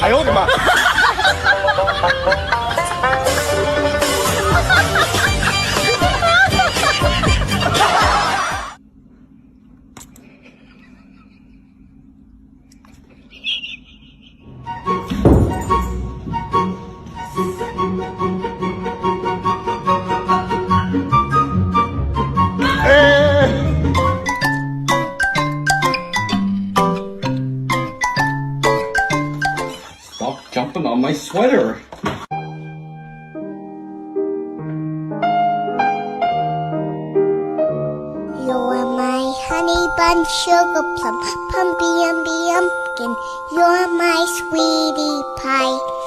哎呦我的妈！Stop jumping on my sweater. You're my honey bun, sugar plum, pumpy umby umpkin. You're my sweetie pie.